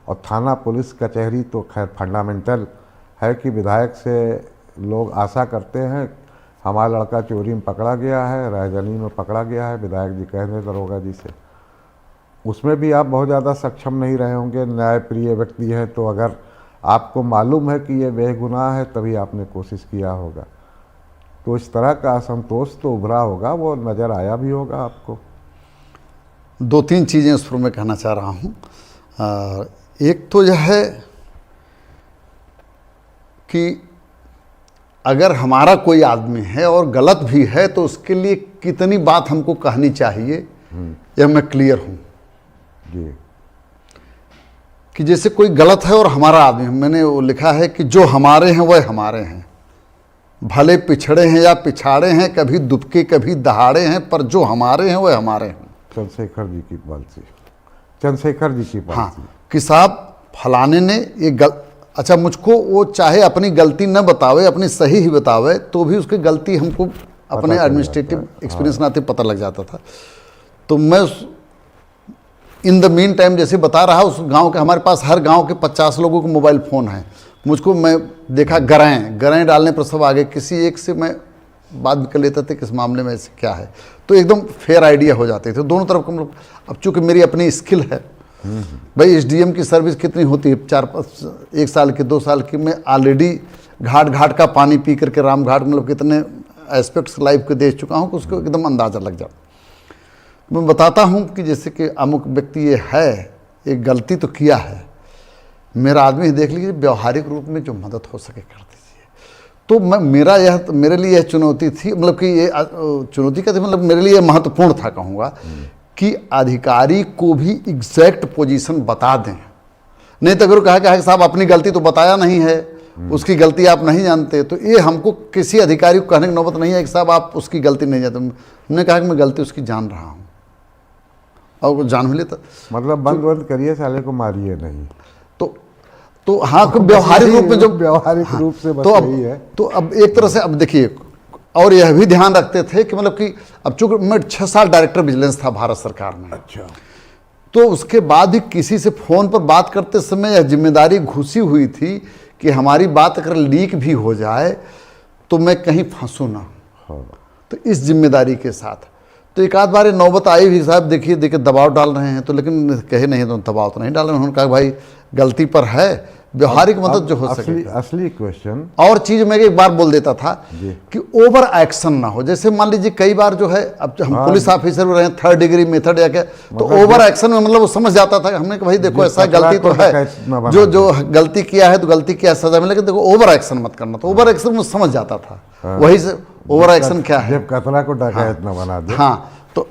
और थाना पुलिस कचहरी तो खैर फंडामेंटल है कि विधायक से लोग आशा करते हैं हमारा लड़का चोरी में पकड़ा गया है, रायजनी में पकड़ा गया है, विधायक जी कह रहे दरोगा जी से। उसमें भी आप बहुत ज़्यादा सक्षम नहीं रहे होंगे, न्यायप्रिय व्यक्ति हैं, तो अगर आपको मालूम है कि ये बेगुनाह है तभी आपने कोशिश किया होगा। तो इस तरह का असंतोष तो उभरा होगा, वो नज़र आया भी होगा आपको। दो तीन चीज़ें उस पर मैं कहना चाह रहा हूँ। एक तो यह है कि अगर हमारा कोई आदमी है और गलत भी है तो उसके लिए कितनी बात हमको कहनी चाहिए, यह मैं क्लियर हूँ जी। कि जैसे कोई गलत है और हमारा आदमी, मैंने वो लिखा है कि जो हमारे हैं वह हमारे हैं, भले पिछड़े हैं या पिछाड़े हैं, कभी दुबके कभी दहाड़े हैं, पर जो हमारे हैं वह हमारे हैं। चंद्रशेखर जी की पॉलिसी, चंद्रशेखर जी की पॉलिसी। हाँ, कि साहब फलाने ने ये अच्छा, मुझको वो चाहे अपनी गलती न बतावे, अपनी सही ही बतावे, तो भी उसकी गलती हमको अपने एडमिनिस्ट्रेटिव एक्सपीरियंस नाते पता लग जाता था। तो मैं इन द मीन टाइम जैसे बता रहा, उस गांव के, हमारे पास हर गांव के 50 लोगों को मोबाइल फ़ोन है। मुझको, मैं देखा गराएँ डालने पर सब आगे, किसी एक से मैं बात भी कर लेता था कि इस मामले में ऐसे क्या है, तो एकदम फेयर आइडिया हो जाते थे दोनों तरफ। हम लोग, अब चूँकि मेरी अपनी स्किल है भाई, एसडीएम की सर्विस कितनी होती है, 4-5 1 साल की 2 साल की, मैं ऑलरेडी घाट घाट का पानी पी करके राम घाट मतलब कितने एस्पेक्ट्स लाइफ के देख चुका हूँ कि उसको एकदम अंदाज़ा लग जाता। मैं बताता हूँ कि जैसे कि अमुक व्यक्ति ये है, एक गलती तो किया है, मेरा आदमी देख लीजिए, व्यवहारिक रूप में जो मदद हो सके कर दीजिए। तो मेरे लिए यह चुनौती थी, मतलब कि ये चुनौती का, मतलब मेरे लिए महत्वपूर्ण था कहूँगा, कि अधिकारी को भी एग्जैक्ट पोजीशन बता दें। नहीं तो अगर कहा कि साहब अपनी गलती तो बताया नहीं है, उसकी गलती आप नहीं जानते, तो ये हमको किसी अधिकारी को कहने की नौबत नहीं है कि साहब आप उसकी गलती नहीं जानते। हमने कहा कि मैं गलती उसकी जान रहा हूँ और वो जान भी लेता, मतलब बंद करिए, साले को मारिए नहीं। तो हाँ, व्यवहारिक रूप में जो व्यवहारिक रूप से बस यही है। तो अब एक तरह से, अब देखिए, और यह भी ध्यान रखते थे कि मतलब कि अब चूंकि मैं 6 साल डायरेक्टर विजिलेंस था भारत सरकार में। अच्छा। तो उसके बाद भी किसी से फ़ोन पर बात करते समय यह जिम्मेदारी घुसी हुई थी कि हमारी बात अगर लीक भी हो जाए तो मैं कहीं फंसूँ ना। हाँ। तो इस जिम्मेदारी के साथ तो एक आध बार नौबत आई भी, साहब देखिए दबाव डाल रहे हैं, तो लेकिन कहे नहीं तो दबाव तो नहीं डाल रहे हैं। उन्होंने कहा भाई गलती पर है, व्यवहारिक मदद जो हो सके। असली क्वेश्चन और चीज़ मैं एक बार बोल देता था कि ओवर एक्शन ना हो। जैसे मान लीजिए कई बार जो है, अब हम पुलिस ऑफिसर रहे हैं, 3rd डिग्री मेथड या क्या, तो ओवर एक्शन में मतलब वो समझ जाता था। हमने कहा भाई देखो ऐसा गलती तो है, जो गलती किया है तो गलती किया, सजा मिले, लेकिन देखो ओवर एक्शन मत करना। तो ओवर एक्शन में समझ जाता था, वही से ओवर एक्शन क्या है, जब कतरा को डकैत न बना दे। हाँ, तो